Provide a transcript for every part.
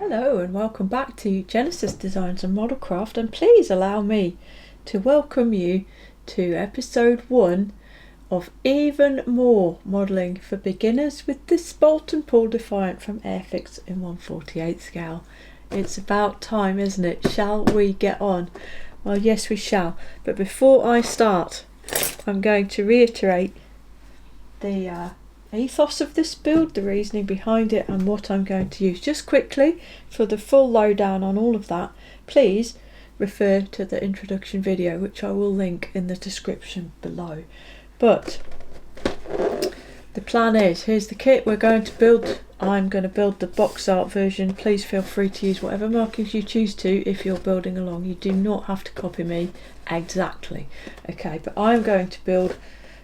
Hello and welcome back to Genesis Designs and Modelcraft, and please allow me to welcome you to episode 1 of Even More Modelling for Beginners with this Bolt and Pull Defiant from Airfix in 1/48 scale. It's about time, isn't it? Shall we get on? Well, yes we shall, but before I start I'm going to reiterate the ethos of this build, the reasoning behind it and what I'm going to use. Just quickly, for the full lowdown on all of that, please refer to the introduction video, which I will link in the description below. But the plan is, here's the kit we're going to build. I'm going to build the box art version. Please feel free to use whatever markings you choose to if you're building along. You do not have to copy me exactly. Okay, but I'm going to build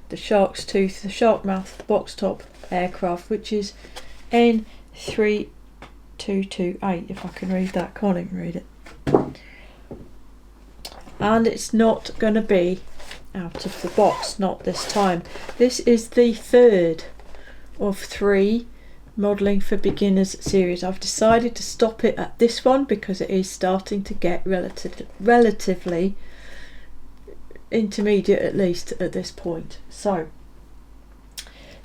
the shark's tooth, the shark mouth box top aircraft, which is N3228, if I can read that. Can't even read it. And it's not going to be out of the box, not this time. This is the third of 3 modelling for beginners series. I've decided to stop it at this one because it is starting to get relatively intermediate, at least at this point. So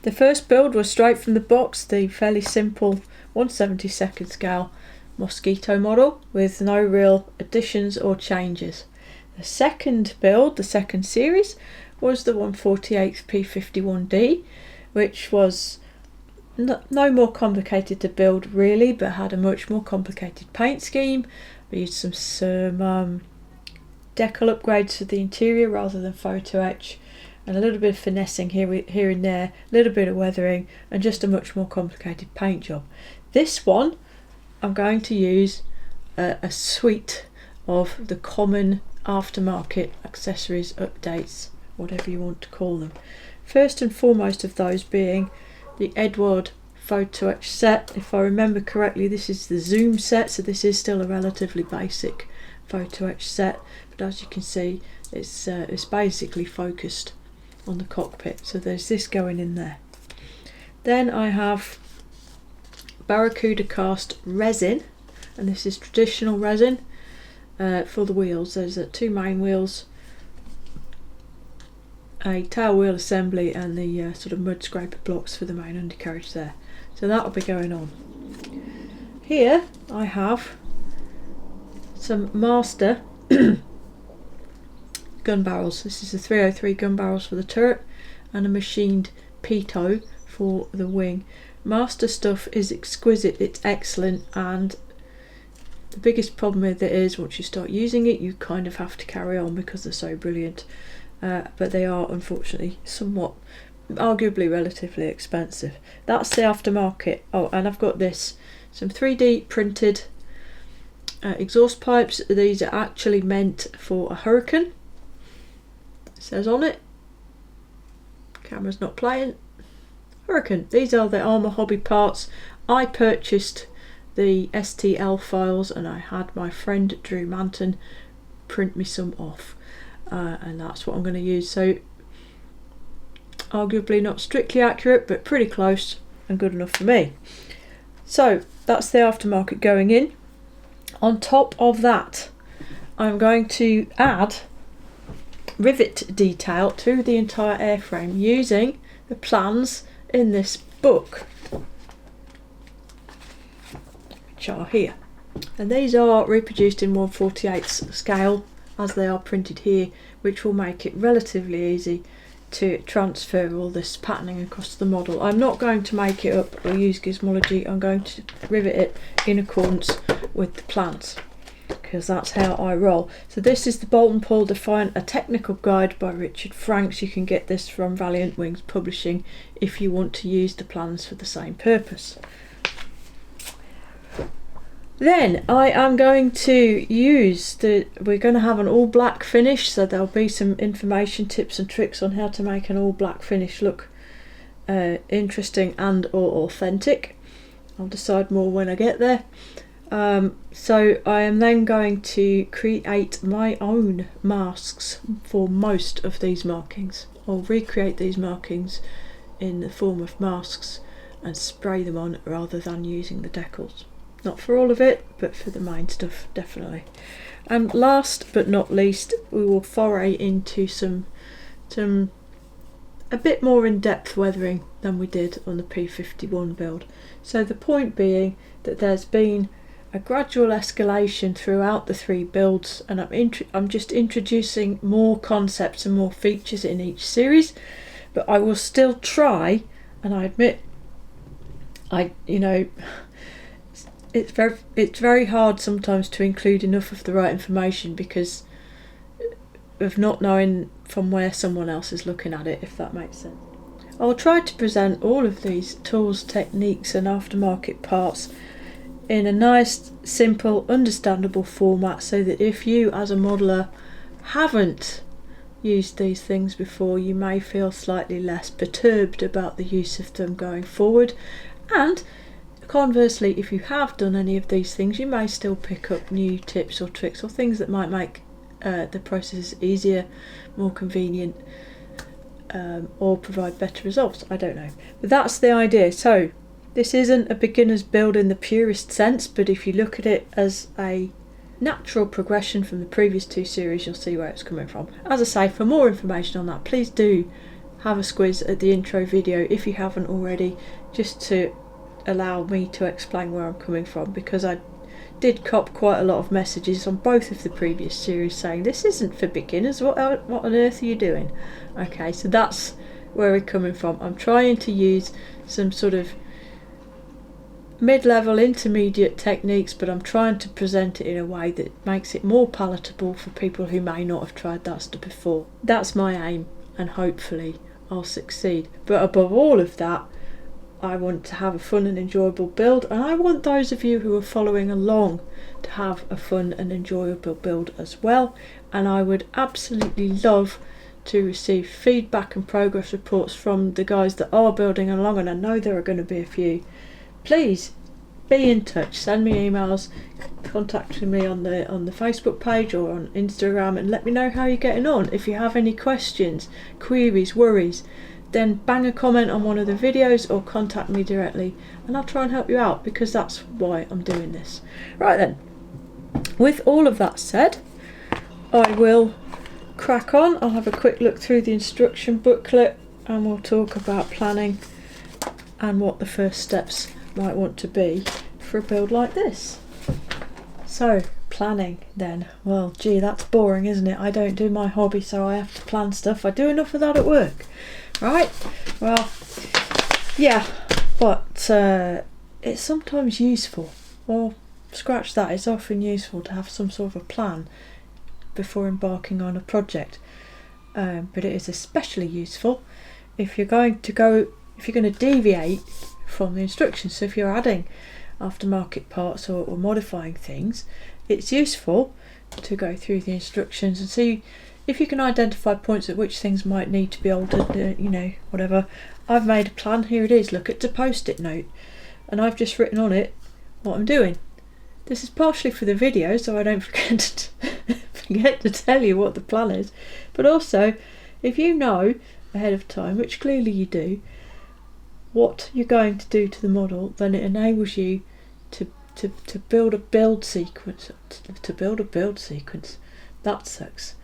the first build was straight from the box, the fairly simple 1/72 scale mosquito model with no real additions or changes. The second build, the second series, was the 1/48 P51D, which was no more complicated to build really, but had a much more complicated paint scheme. We used some decal upgrades for the interior rather than photo etch, and a little bit of finessing here and there, a little bit of weathering, and just a much more complicated paint job. This one I'm going to use a suite of the common aftermarket accessories, updates, whatever you want to call them. First and foremost of those being the Edward photo etch set. If I remember correctly, this is the zoom set, so this is still a relatively basic photo etch set, but as you can see it's basically focused on the cockpit, so there's this going in there. Then I have Barracuda cast resin, and this is traditional resin for the wheels. There's 2 main wheels, a tail wheel assembly, and the sort of mud scraper blocks for the main undercarriage there, so that'll be going on. Here I have some Master gun barrels. This is the 303 gun barrels for the turret and a machined pitot for the wing. Master stuff is exquisite, it's excellent, and the biggest problem with it is once you start using it you kind of have to carry on because they're so brilliant, but they are unfortunately somewhat, arguably relatively expensive. That's the aftermarket. Oh, and I've got some 3D printed exhaust pipes. These are actually meant for a Hurricane, it says on it. Camera's not playing. Hurricane. These are the Armour Hobby parts. I purchased the STL files and I had my friend Drew Manton print me some off, and that's what I'm going to use. So arguably not strictly accurate, but pretty close and good enough for me. So that's the aftermarket going in. On top of that, I'm going to add rivet detail to the entire airframe using the plans in this book, which are here, and these are reproduced in 1/48 scale as they are printed here, which will make it relatively easy to transfer all this patterning across the model. I'm not going to make it up or use Gizmology. I'm going to rivet it in accordance with the plans, because that's how I roll. So this is the Bolt and Pull Defiant, a technical guide by Richard Franks. You can get this from Valiant Wings Publishing if you want to use the plans for the same purpose. Then I am going to use we're going to have an all black finish, so there'll be some information, tips and tricks on how to make an all black finish look interesting and or authentic. I'll decide more when I get there. So I am then going to create my own masks for most of these markings. I'll recreate these markings in the form of masks and spray them on rather than using the decals. Not for all of it, but for the main stuff, definitely. And last but not least, we will foray into some a bit more in-depth weathering than we did on the P51 build. So the point being that there's been a gradual escalation throughout the 3 builds, and I'm just introducing more concepts and more features in each series, but I will still try, and I admit it's very hard sometimes to include enough of the right information because of not knowing from where someone else is looking at it, if that makes sense. I'll try to present all of these tools, techniques and aftermarket parts in a nice, simple, understandable format, so that if you as a modeller haven't used these things before, you may feel slightly less perturbed about the use of them going forward. And conversely, if you have done any of these things, you may still pick up new tips or tricks or things that might make the process easier, more convenient, or provide better results. I don't know, but that's the idea. So this isn't a beginner's build in the purest sense, but if you look at it as a natural progression from the previous 2 series, you'll see where it's coming from. As I say, for more information on that, please do have a squiz at the intro video if you haven't already, just to allow me to explain where I'm coming from, because I did cop quite a lot of messages on both of the previous series saying this isn't for beginners, what on earth are you doing? Okay, so that's where we're coming from. I'm trying to use some sort of mid-level intermediate techniques, but I'm trying to present it in a way that makes it more palatable for people who may not have tried that stuff before. That's my aim, and hopefully I'll succeed. But above all of that, I want to have a fun and enjoyable build, and I want those of you who are following along to have a fun and enjoyable build as well. And I would absolutely love to receive feedback and progress reports from the guys that are building along, and I know there are going to be a few. Please be in touch, send me emails, contact me on the Facebook page or on Instagram, and let me know how you're getting on. If you have any questions, queries, worries, then bang a comment on one of the videos or contact me directly, and I'll try and help you out, because that's why I'm doing this. Right then, with all of that said, I will crack on. I'll have a quick look through the instruction booklet and we'll talk about planning and what the first steps might want to be for a build like this. So, planning then. Well, gee, that's boring, isn't it? I don't do my hobby, so I have to plan stuff. I do enough of that at work. Right, well, yeah, but it's sometimes useful, or scratch that, it's often useful to have some sort of a plan before embarking on a project, but it is especially useful if you're going to deviate from the instructions. So if you're adding aftermarket parts or modifying things, it's useful to go through the instructions and see if you can identify points at which things might need to be altered, whatever. I've made a plan, here it is, look at the post-it note, and I've just written on it what I'm doing. This is partially for the video, so I don't forget to tell you what the plan is, but also, if you know ahead of time, which clearly you do, what you're going to do to the model, then it enables you to build a build sequence. That sucks.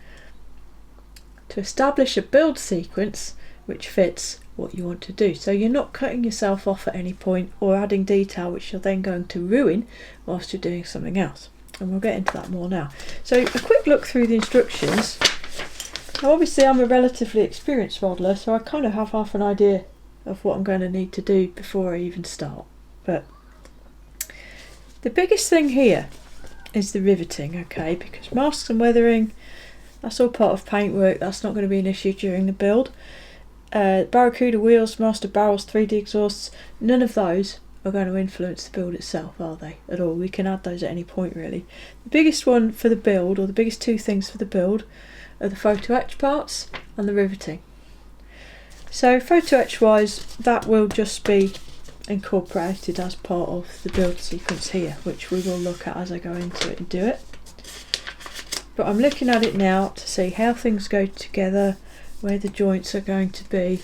To establish a build sequence which fits what you want to do, so you're not cutting yourself off at any point or adding detail which you're then going to ruin whilst you're doing something else, and we'll get into that more now. So a quick look through the instructions. Now obviously I'm a relatively experienced modeller, so I kind of have half an idea of what I'm going to need to do before I even start, but the biggest thing here is the riveting, okay, because masks and weathering, that's all part of paintwork, that's not going to be an issue during the build. Barracuda wheels, master barrels, 3D exhausts, none of those are going to influence the build itself, are they, at all? We can add those at any point, really. The biggest one for the build, or the biggest 2 things for the build, are the photo etch parts and the riveting. So photo etch wise, that will just be incorporated as part of the build sequence here, which we will look at as I go into it and do it. But I'm looking at it now to see how things go together, where the joints are going to be,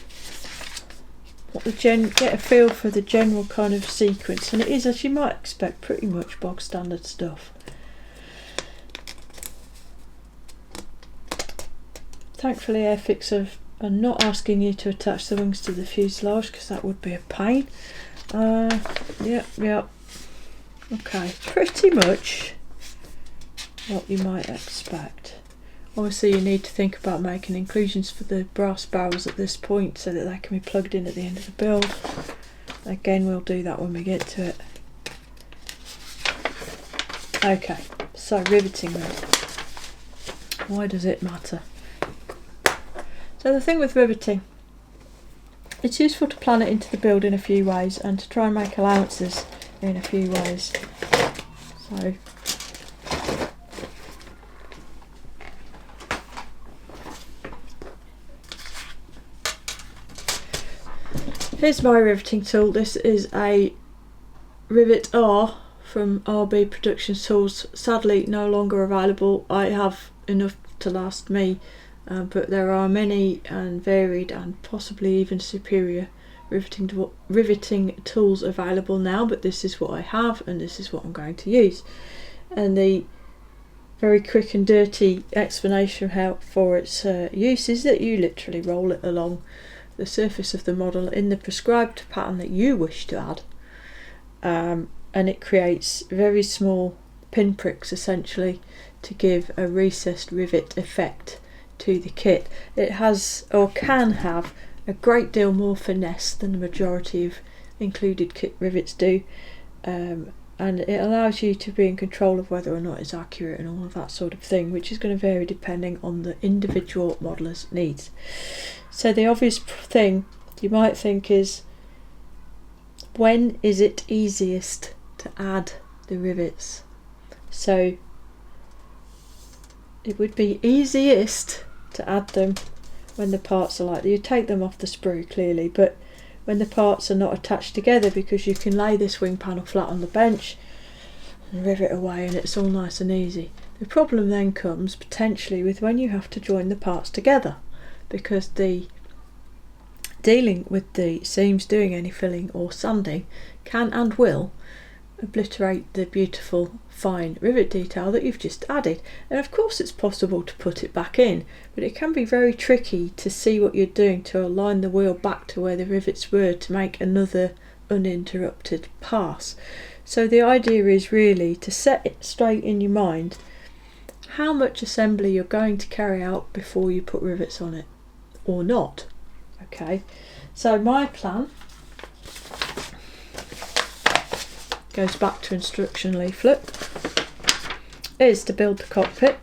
get a feel for the general kind of sequence, and it is, as you might expect, pretty much bog standard stuff. Thankfully Airfix are not asking you to attach the wings to the fuselage, because that would be a pain. Yeah, okay, pretty much what you might expect. Obviously you need to think about making inclusions for the brass barrels at this point so that they can be plugged in at the end of the build. Again, we'll do that when we get to it. Okay, so riveting then. Why does it matter? So the thing with riveting, it's useful to plan it into the build in a few ways and to try and make allowances in a few ways. So here's my riveting tool. This is a Rivet R from RB Production Tools. Sadly no longer available. I have enough to last me, but there are many and varied and possibly even superior riveting tools available now, but this is what I have and this is what I'm going to use. And the very quick and dirty explanation for its use is that you literally roll it along the surface of the model in the prescribed pattern that you wish to add, and it creates very small pinpricks essentially to give a recessed rivet effect to the kit. It has, or can have, a great deal more finesse than the majority of included kit rivets do, and it allows you to be in control of whether or not it's accurate and all of that sort of thing, which is going to vary depending on the individual modeller's needs. So the obvious thing you might think is, when is it easiest to add the rivets? So it would be easiest to add them when the parts are like, you take them off the sprue clearly, but when the parts are not attached together, because you can lay this wing panel flat on the bench and rivet away and it's all nice and easy. The problem then comes potentially with when you have to join the parts together, because the dealing with the seams doing any filling or sanding can and will obliterate the beautiful fine rivet detail that you've just added. And of course it's possible to put it back in, but it can be very tricky to see what you're doing to align the wheel back to where the rivets were to make another uninterrupted pass. So the idea is really to set it straight in your mind how much assembly you're going to carry out before you put rivets on it, or not. Okay, so my plan goes back to instruction leaflet, is to build the cockpit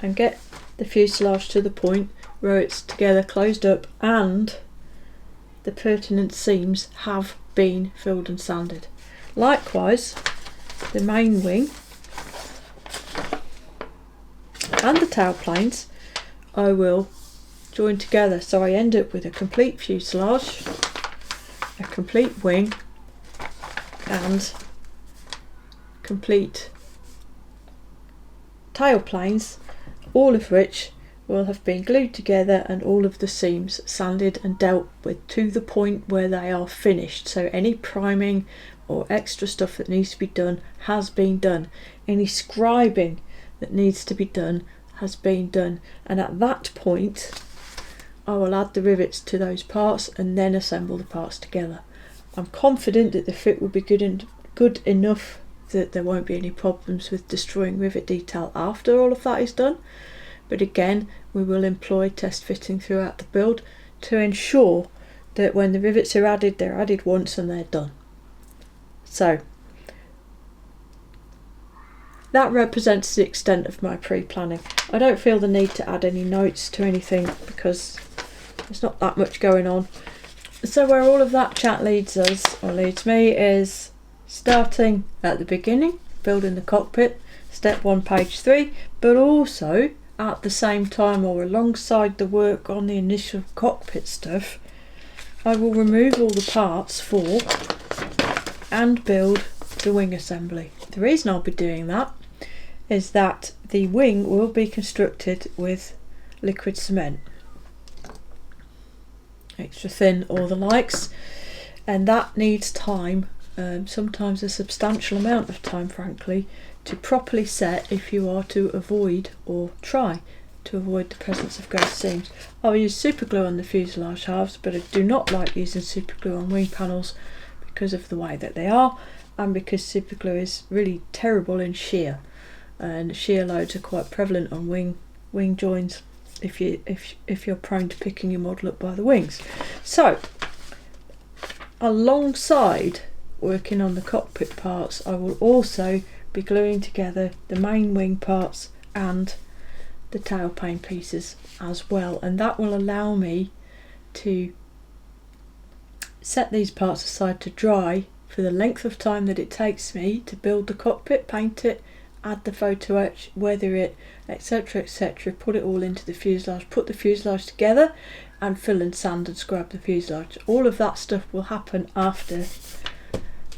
and get the fuselage to the point where it's together, closed up, and the pertinent seams have been filled and sanded. Likewise, the main wing and the tail planes I will join together, so I end up with a complete fuselage, a complete wing, and complete tail planes, all of which will have been glued together and all of the seams sanded and dealt with to the point where they are finished. So any priming or extra stuff that needs to be done has been done. Any scribing that needs to be done has been done, and at that point I will add the rivets to those parts and then assemble the parts together. I'm confident that the fit will be good enough that there won't be any problems with destroying rivet detail after all of that is done, but again we will employ test fitting throughout the build to ensure that when the rivets are added, they're added once and they're done. So that represents the extent of my pre-planning. I don't feel the need to add any notes to anything because there's not that much going on. So where all of that chat leads us, or leads me, is starting at the beginning, building the cockpit, step 1, page 3, but also at the same time or alongside the work on the initial cockpit stuff, I will remove all the parts for and build the wing assembly. The reason I'll be doing that is that the wing will be constructed with liquid cement. extra thin or the likes, and that needs time, sometimes a substantial amount of time frankly, to properly set if you are to avoid or try to avoid the presence of ghost seams. I'll use super glue on the fuselage halves, but I do not like using super glue on wing panels because of the way that they are, and because super glue is really terrible in shear, and shear loads are quite prevalent on wing joins if you're prone to picking your model up by the wings. So alongside working on the cockpit parts, I will also be gluing together the main wing parts and the tailplane pieces as well, and that will allow me to set these parts aside to dry for the length of time that it takes me to build the cockpit, paint it, add the photo etch, weather it, etc, etc, put it all into the fuselage, put the fuselage together and fill and sand and scrub the fuselage. All of that stuff will happen after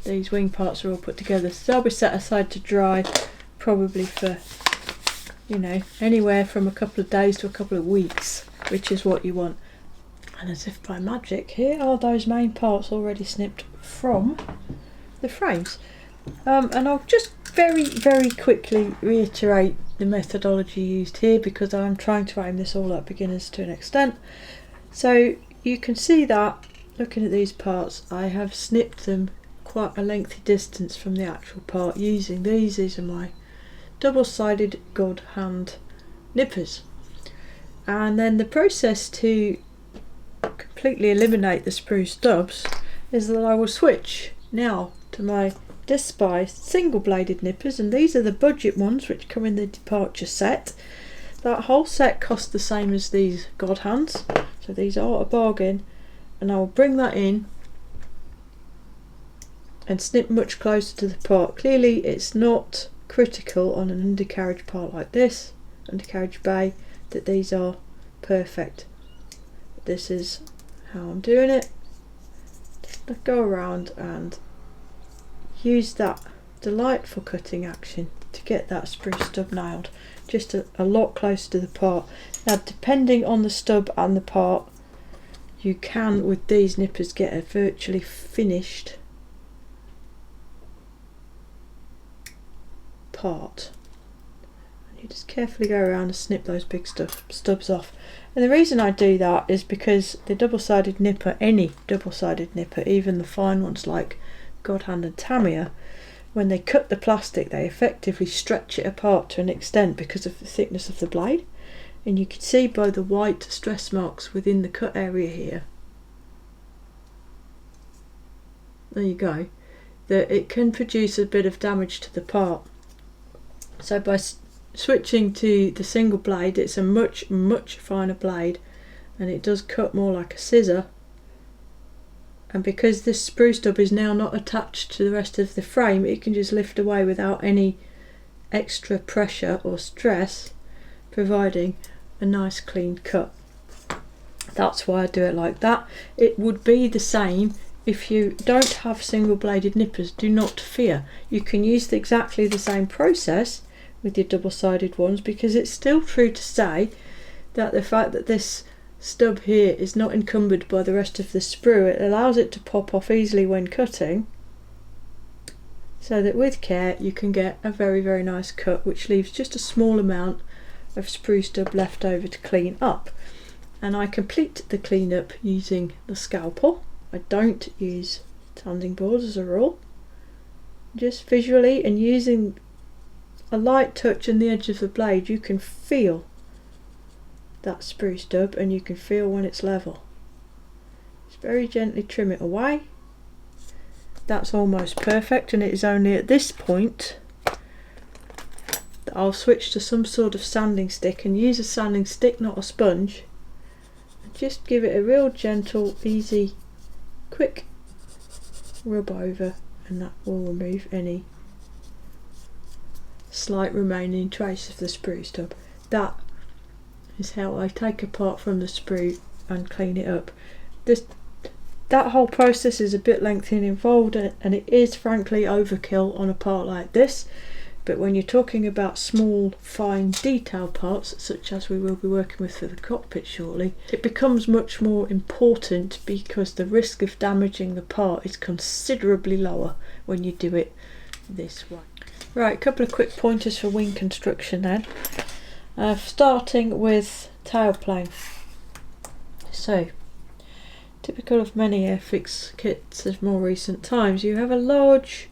these wing parts are all put together, so they'll be set aside to dry probably for, you know, anywhere from a couple of days to a couple of weeks, which is what you want. And as if by magic, here are those main parts already snipped from the frames. And I'll just very quickly reiterate the methodology used here, because I'm trying to aim this all at beginners to an extent. So you can see that looking at these parts, I have snipped them quite a lengthy distance from the actual part using these. These are my double-sided God hand nippers. And then the process to completely eliminate the sprue stubs is that I will switch now to my despised single-bladed nippers, and these are the budget ones which come in the departure set. That whole set costs the same as these God hands, so these are a bargain, and I will bring that in and snip much closer to the part. Clearly it's not critical on an undercarriage part like this, undercarriage bay, that these are perfect. This is how I'm doing it. Just go around and use that delightful cutting action to get that sprue stub nailed just a lot closer to the part. Now depending on the stub and the part, you can with these nippers get a virtually finished part. And you just carefully go around and snip those big stubs off. And the reason I do that is because the double-sided nipper, any double-sided nipper, even the fine ones like Godhand and Tamiya, when they cut the plastic they effectively stretch it apart to an extent because of the thickness of the blade, and you can see by the white stress marks within the cut area here, there you go, that it can produce a bit of damage to the part. So by switching to the single blade, it's a much finer blade, and it does cut more like a scissor. And because this sprue stub is now not attached to the rest of the frame, it can just lift away without any extra pressure or stress, providing a nice clean cut. That's why I do it like that. It would be the same if you don't have single bladed nippers. Do not fear. You can use exactly the same process with your double-sided ones, because it's still true to say that the fact that this stub here is not encumbered by the rest of the sprue, it allows it to pop off easily when cutting, so that with care you can get a very nice cut which leaves just a small amount of sprue stub left over to clean up. And I complete the cleanup using the scalpel. I don't use sanding boards as a rule. Just visually and using a light touch on the edge of the blade, you can feel that sprue stub, and you can feel when it's level. Just very gently trim it away. That's almost perfect, and it is only at this point that I'll switch to some sort of sanding stick and use a sanding stick, not a sponge, and just give it a real gentle, easy, quick rub over, and that will remove any slight remaining trace of the sprue stub. That is how I take apart from the sprue and clean it up. That whole process is a bit lengthy and involved, and it is frankly overkill on a part like this, but when you're talking about small fine detail parts such as we will be working with for the cockpit shortly, it becomes much more important because the risk of damaging the part is considerably lower when you do it this way. Right, a couple of quick pointers for wing construction then. Starting with tailplane. So, typical of many Airfix kits of more recent times, you have a large,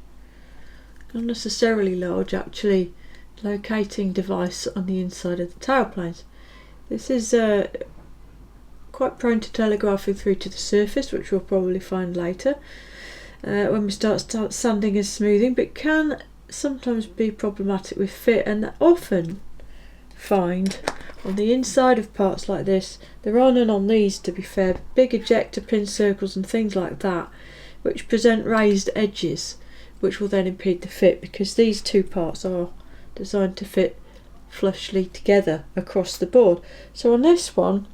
not necessarily large actually, locating device on the inside of the tailplanes. This is quite prone to telegraphing through to the surface, which we'll probably find later when we start sanding and smoothing, but can sometimes be problematic with fit, and often find on the inside of parts like this, there are none on these to be fair, big ejector pin circles and things like that, which present raised edges which will then impede the fit, because these two parts are designed to fit flushly together across the board. So on this one,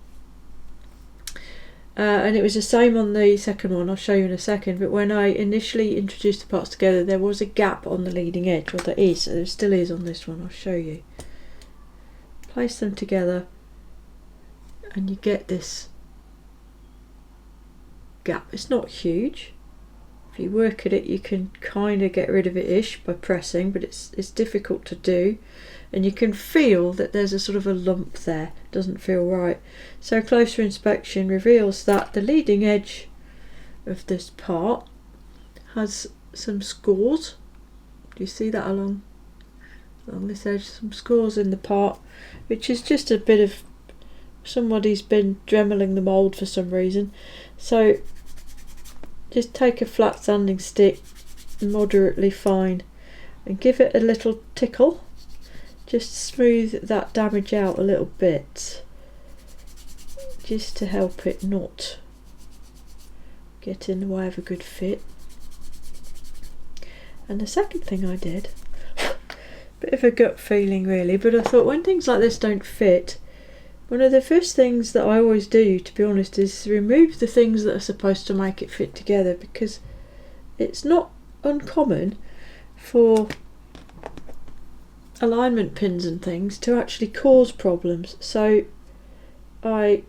and it was the same on the second one, I'll show you in a second, but when I initially introduced the parts together there was a gap on the leading edge, or there is, there still is on this one, I'll show you. Place them together and you get this gap. It's not huge. If you work at it you can kind of get rid of it ish by pressing, but it's difficult to do, and you can feel that there's a sort of a lump there, doesn't feel right. So closer inspection reveals that the leading edge of this part has some scores. Do you see that along this edge? Some scores in the part, which is just a bit of somebody's been dremeling the mould for some reason. So just take a flat sanding stick, moderately fine, and give it a little tickle. Just smooth that damage out a little bit, just to help it not get in the way of a good fit. And the second thing I did, bit of a gut feeling really, but I thought when things like this don't fit, one of the first things that I always do, to be honest, is remove the things that are supposed to make it fit together, because it's not uncommon for alignment pins and things to actually cause problems. So I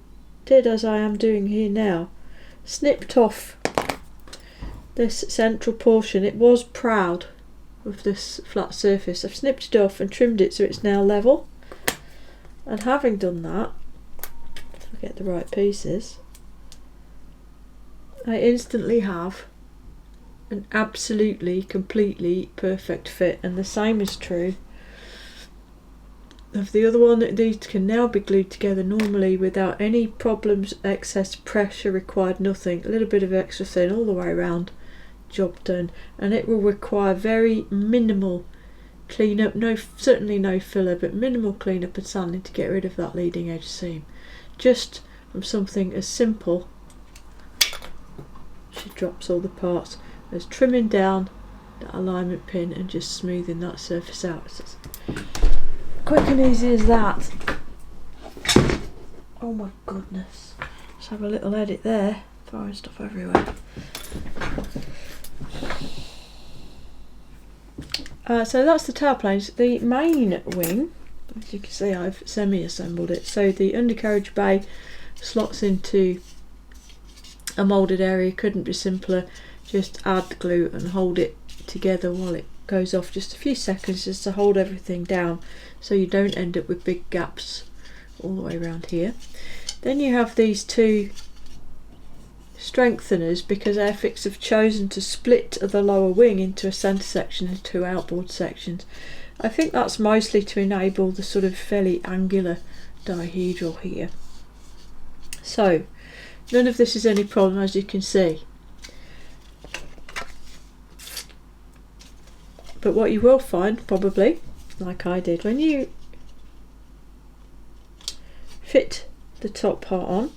did, as I am doing here now, snipped off this central portion. It was proud of this flat surface. I've snipped it off and trimmed it so it's now level, and having done that, if I get the right pieces, I instantly have an absolutely completely perfect fit. And the same is true of the other one. These can now be glued together normally without any problems, excess pressure required, nothing. A little bit of extra thin all the way around, job done. And it will require very minimal cleanup, certainly no filler, but minimal cleanup and sanding to get rid of that leading edge seam, just from something as simple, she drops all the parts, as trimming down that alignment pin and just smoothing that surface out. It's as quick and easy as that. Oh my goodness, let's have a little edit there, throwing stuff everywhere. So that's the tailplanes. The main wing, as you can see, I've semi-assembled it. So the undercarriage bay slots into a moulded area. Couldn't be simpler. Just add the glue and hold it together while it goes off. Just a few seconds just to hold everything down so you don't end up with big gaps all the way around here. Then you have these two strengtheners, because Airfix have chosen to split the lower wing into a centre section and two outboard sections. I think that's mostly to enable the sort of fairly angular dihedral here. So none of this is any problem, as you can see. But what you will find, probably, like I did, when you fit the top part on,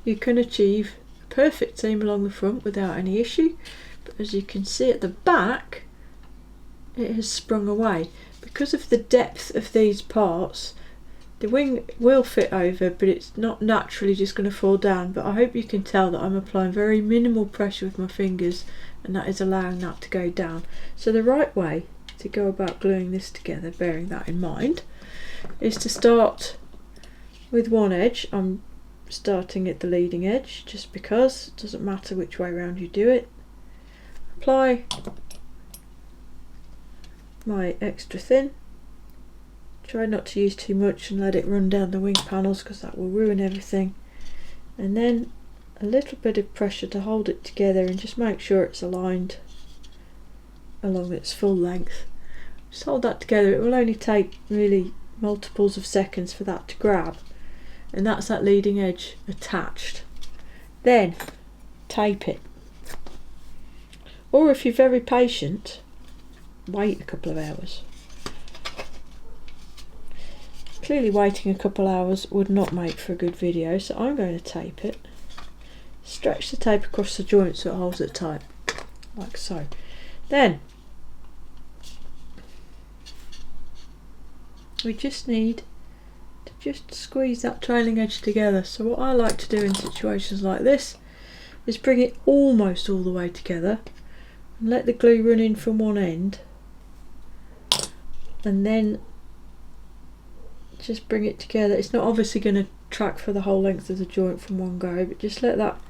you can achieve perfect seam along the front without any issue, but as you can see at the back it has sprung away. Because of the depth of these parts, the wing will fit over, but it's not naturally just going to fall down. But I hope you can tell that I'm applying very minimal pressure with my fingers, and that is allowing that to go down. So the right way to go about gluing this together, bearing that in mind, is to start with one edge. I'm starting at the leading edge just because it doesn't matter which way around you do it. Apply my extra thin. Try not to use too much and let it run down the wing panels because that will ruin everything. And then a little bit of pressure to hold it together and just make sure it's aligned along its full length. Just hold that together. It will only take really multiples of seconds for that to grab, and that's that leading edge attached. Then tape it, or if you're very patient, wait a couple of hours. Clearly waiting a couple of hours would not make for a good video, so I'm going to tape it. Stretch the tape across the joint so it holds it tight, like so. Then we just need to just squeeze that trailing edge together. So what I like to do in situations like this is bring it almost all the way together and let the glue run in from one end, and then just bring it together. It's not obviously going to track for the whole length of the joint from one go, but just let that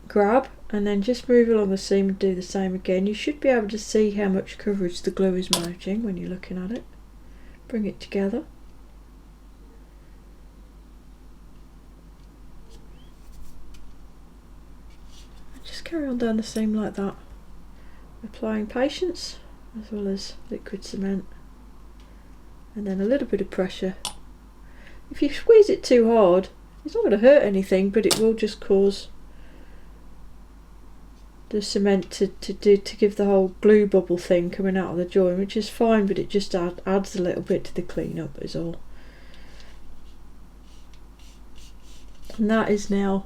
grab and then just move along the seam and do the same again. You should be able to see how much coverage the glue is managing when you're looking at it. Bring it together. Just carry on down the seam like that, applying patience as well as liquid cement, and then a little bit of pressure. If you squeeze it too hard, it's not going to hurt anything, but it will just cause the cement to give the whole glue bubble thing coming out of the joint, which is fine, but it just adds a little bit to the cleanup is all. And that is now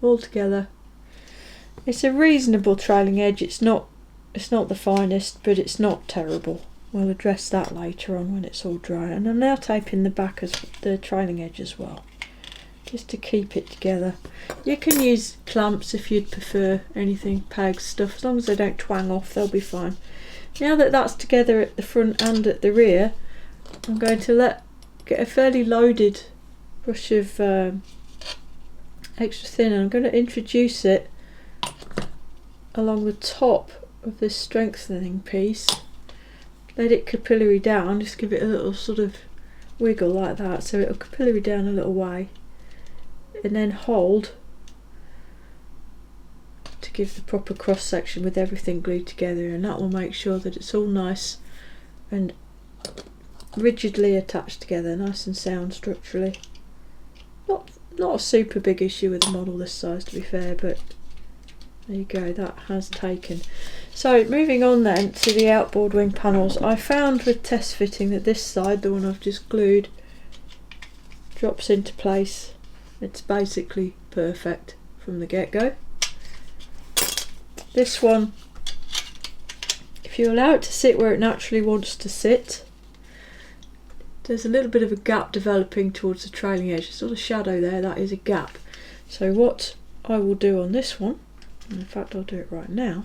all together. It's a reasonable trailing edge. It's not the finest, but it's not terrible. We'll address that later on when it's all dry. And I'm now taping the back as the trailing edge as well, just to keep it together. You can use clamps if you'd prefer, anything, pegs, stuff, as long as they don't twang off, they'll be fine. Now that that's together at the front and at the rear, I'm going to get a fairly loaded brush of extra thin, and I'm going to introduce it along the top of this strengthening piece. Let it capillary down, just give it a little sort of wiggle like that, so it'll capillary down a little way, and then hold to give the proper cross section with everything glued together, and that will make sure that it's all nice and rigidly attached together, nice and sound structurally. Not a super big issue with a model this size, to be fair, but there you go, that has taken. So moving on then to the outboard wing panels, I found with test fitting that this side, the one I've just glued, drops into place. It's basically perfect from the get-go. This one, if you allow it to sit where it naturally wants to sit, there's a little bit of a gap developing towards the trailing edge, a sort of shadow there, that is a gap. So what I will do on this one, and in fact I'll do it right now,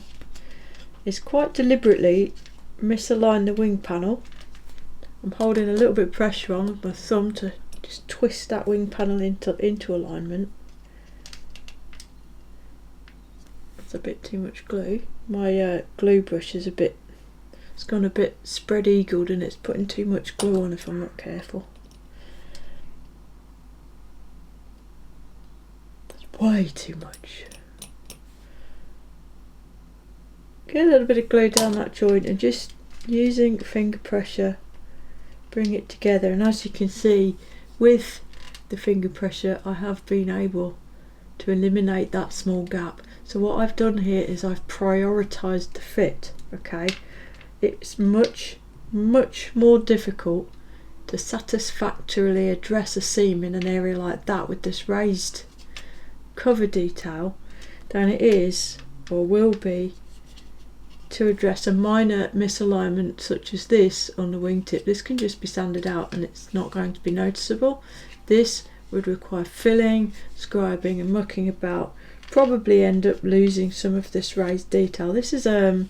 is quite deliberately misalign the wing panel. I'm holding a little bit of pressure on with my thumb to just twist that wing panel into alignment. That's a bit too much glue. My glue brush is it's gone a bit spread eagled, and it's putting too much glue on if I'm not careful. That's way too much. Get a little bit of glue down that joint and just using finger pressure bring it together, and as you can see with the finger pressure I have been able to eliminate that small gap. So what I've done here is I've prioritized the fit. Okay, it's much more difficult to satisfactorily address a seam in an area like that with this raised cover detail than it is or will be to address a minor misalignment such as this on the wingtip. This can just be sanded out and it's not going to be noticeable. This would require filling, scribing and mucking about probably end up losing some of this raised detail. This is a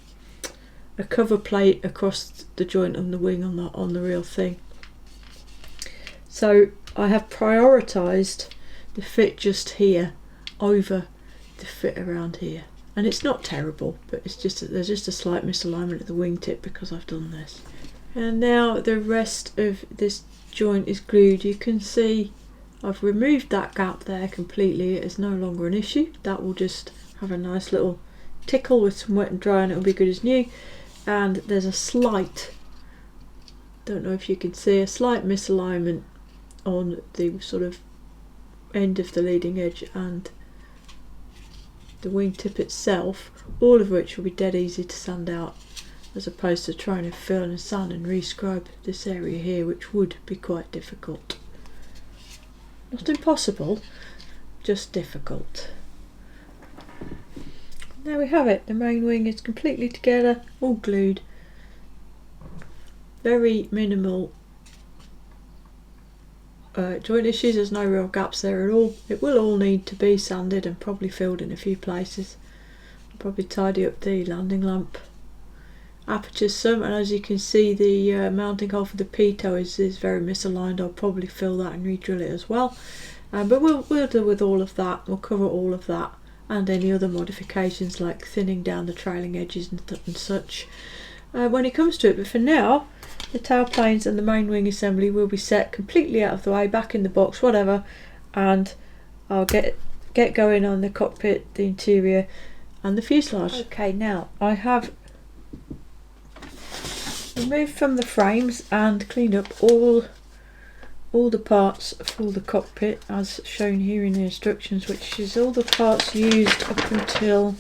cover plate across the joint on the wing on the real thing. So I have prioritised the fit just here over the fit around here, and it's not terrible, but it's just there's just a slight misalignment at the wingtip because I've done this. And now the rest of this joint is glued. You can see I've removed that gap there completely. It is no longer an issue. That will just have a nice little tickle with some wet and dry and it'll be good as new. And there's a slight, don't know if you can see, a slight misalignment on the sort of end of the leading edge and the wingtip itself, all of which will be dead easy to sand out, as opposed to trying to fill and sand and rescribe this area here, which would be quite difficult. Not impossible, just difficult. There we have it. The main wing is completely together, all glued. Very minimal joint issues. There's no real gaps there at all. It will all need to be sanded and probably filled in a few places. I'll probably tidy up the landing lamp apertures some, and as you can see the mounting hole for the pitot is very misaligned. I'll probably fill that and re-drill it as well, but we'll deal with all of that. We'll cover all of that and any other modifications like thinning down the trailing edges and such when it comes to it. But for now, the tail planes and the main wing assembly will be set completely out of the way, back in the box, whatever, and I'll get going on the cockpit, the interior and the fuselage. Okay, now I have removed from the frames and cleaned up all the parts for the cockpit as shown here in the instructions, which is all the parts used up until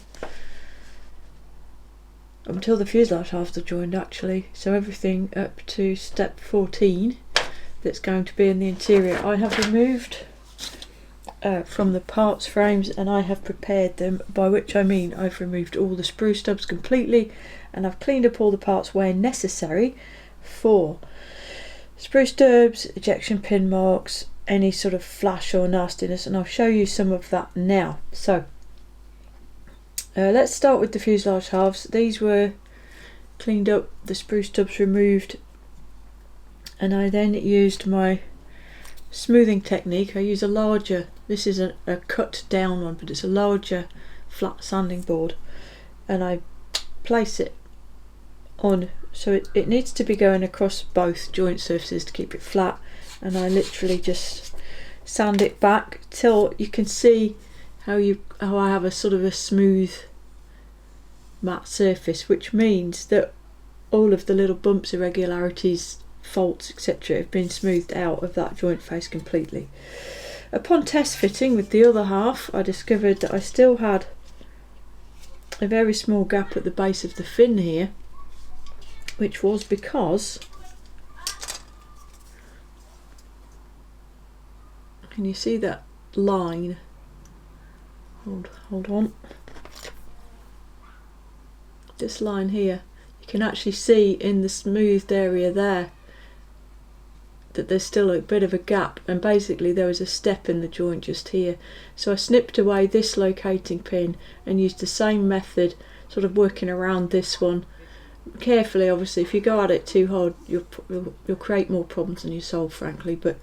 the fuselage halves are joined actually. So everything up to step 14 that's going to be in the interior I have removed from the parts frames, and I have prepared them, by which I mean I've removed all the sprue stubs completely, and I've cleaned up all the parts where necessary for sprue stubs, ejection pin marks, any sort of flash or nastiness, and I'll show you some of that now. So let's start with the fuselage halves. These were cleaned up, the sprue stubs removed, and I then used my smoothing technique. I use a larger, this is a cut down one, but it's a larger flat sanding board, and I place it on, so it needs to be going across both joint surfaces to keep it flat, and I literally just sand it back till you can see how I have a sort of a smooth matte surface, which means that all of the little bumps, irregularities, faults, etc. have been smoothed out of that joint face completely. Upon test fitting with the other half, I discovered that I still had a very small gap at the base of the fin here, which was because, can you see that line? Hold on. This line here, you can actually see in the smoothed area there that there's still a bit of a gap, and basically there was a step in the joint just here. So I snipped away this locating pin and used the same method, sort of working around this one carefully. Obviously if you go at it too hard you'll create more problems than you solve, frankly, but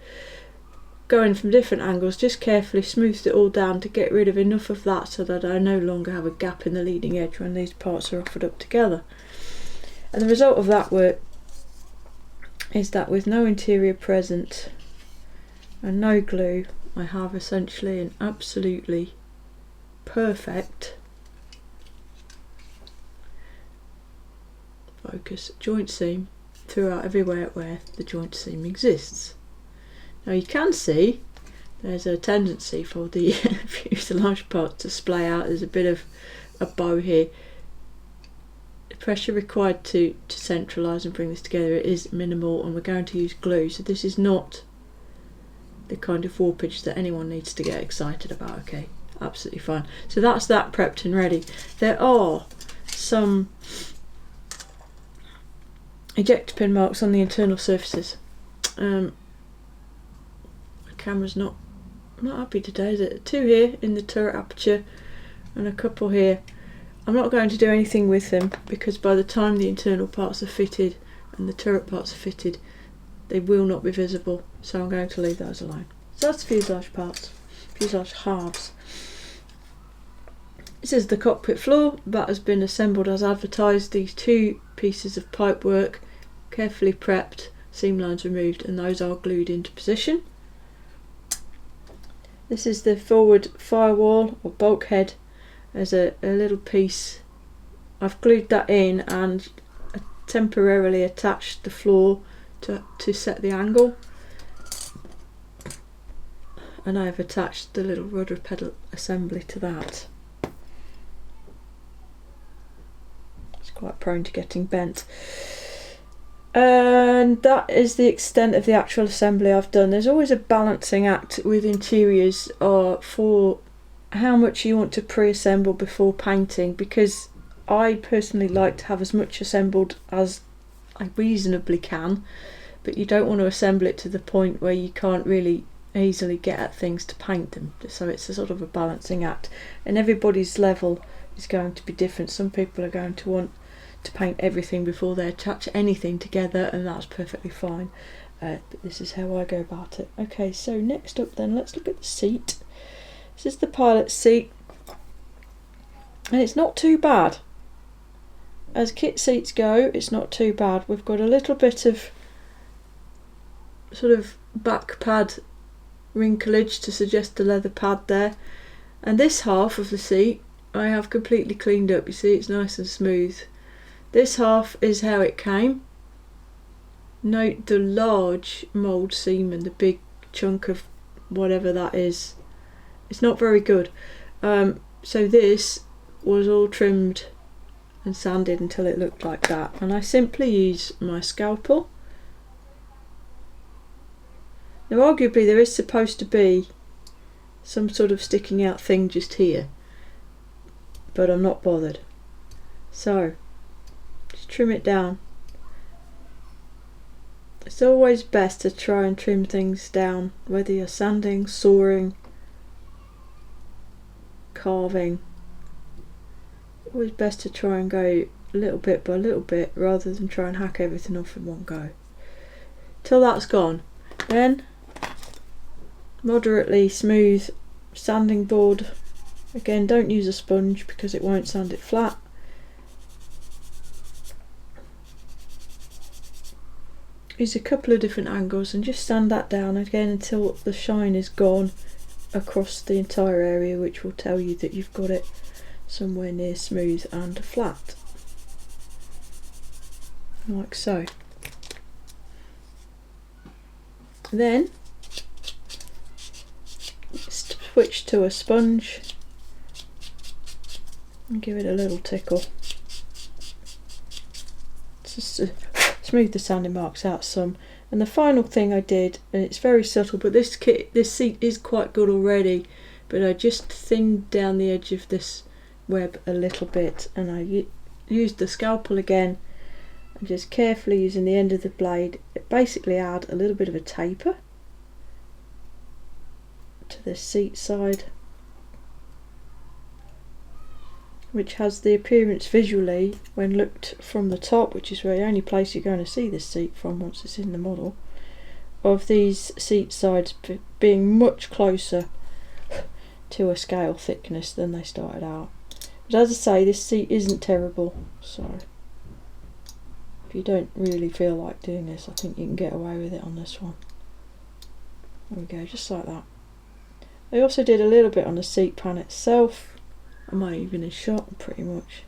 going from different angles, just carefully smoothed it all down to get rid of enough of that so that I no longer have a gap in the leading edge when these parts are offered up together. And the result of that work is that with no interior present and no glue, I have essentially an absolutely perfect focus joint seam throughout everywhere where the joint seam exists. Now you can see there's a tendency for the fuselage part to splay out. There's a bit of a bow here. The pressure required to centralise and bring this together is minimal, and we're going to use glue, so this is not the kind of warpage that anyone needs to get excited about. Okay, absolutely fine. So that's that prepped and ready. There are some ejector pin marks on the internal surfaces. The camera's not happy today, is it? Two here in the turret aperture, and a couple here. I'm not going to do anything with them because by the time the internal parts are fitted and the turret parts are fitted, they will not be visible, so I'm going to leave those alone. So that's the fuselage parts, fuselage halves. This is the cockpit floor that has been assembled as advertised. These two pieces of pipework, carefully prepped, seam lines removed, and those are glued into position. This is the forward firewall or bulkhead. There's a little piece. I've glued that in and temporarily attached the floor to set the angle. And I've attached the little rudder pedal assembly to that. It's quite prone to getting bent. And that is the extent of the actual assembly I've done. There's always a balancing act with interiors for how much you want to pre-assemble before painting, because I personally like to have as much assembled as I reasonably can, but you don't want to assemble it to the point where you can't really easily get at things to paint them. So it's a sort of a balancing act, and everybody's level is going to be different. Some people are going to want to paint everything before they attach anything together, and that's perfectly fine, but this is how I go about it. Okay, so next up then, let's look at the seat. This is the pilot's seat, and it's not too bad. As kit seats go, it's not too bad. We've got a little bit of sort of back pad wrinklage to suggest a leather pad there, and this half of the seat I have completely cleaned up. You see, it's nice and smooth. This half is how it came. Note the large mould seam and the big chunk of whatever that is. It's not very good. So this was all trimmed and sanded until it looked like that, and I simply use my scalpel. Now arguably there is supposed to be some sort of sticking out thing just here, but I'm not bothered. So just trim it down. It's always best to try and trim things down, whether you're sanding, sawing, carving. Always best to try and go little bit by little bit rather than try and hack everything off in one go. Till that's gone, then moderately smooth sanding board. Again, don't use a sponge because it won't sand it flat. Use a couple of different angles and just sand that down again until the shine is gone across the entire area, which will tell you that you've got it somewhere near smooth and flat, like so. Then switch to a sponge and give it a little tickle just to smooth the sanding marks out some. And the final thing I did, and it's very subtle, but this seat is quite good already, but I just thinned down the edge of this web a little bit, and I used the scalpel again and just carefully using the end of the blade basically add a little bit of a taper to the seat side, which has the appearance visually, when looked from the top, which is the only place you're going to see this seat from once it's in the model, of these seat sides being much closer to a scale thickness than they started out. But as I say, this seat isn't terrible, so if you don't really feel like doing this, I think you can get away with it on this one. There we go, just like that. I also did a little bit on the seat pan itself. I'm not even in shot, pretty much.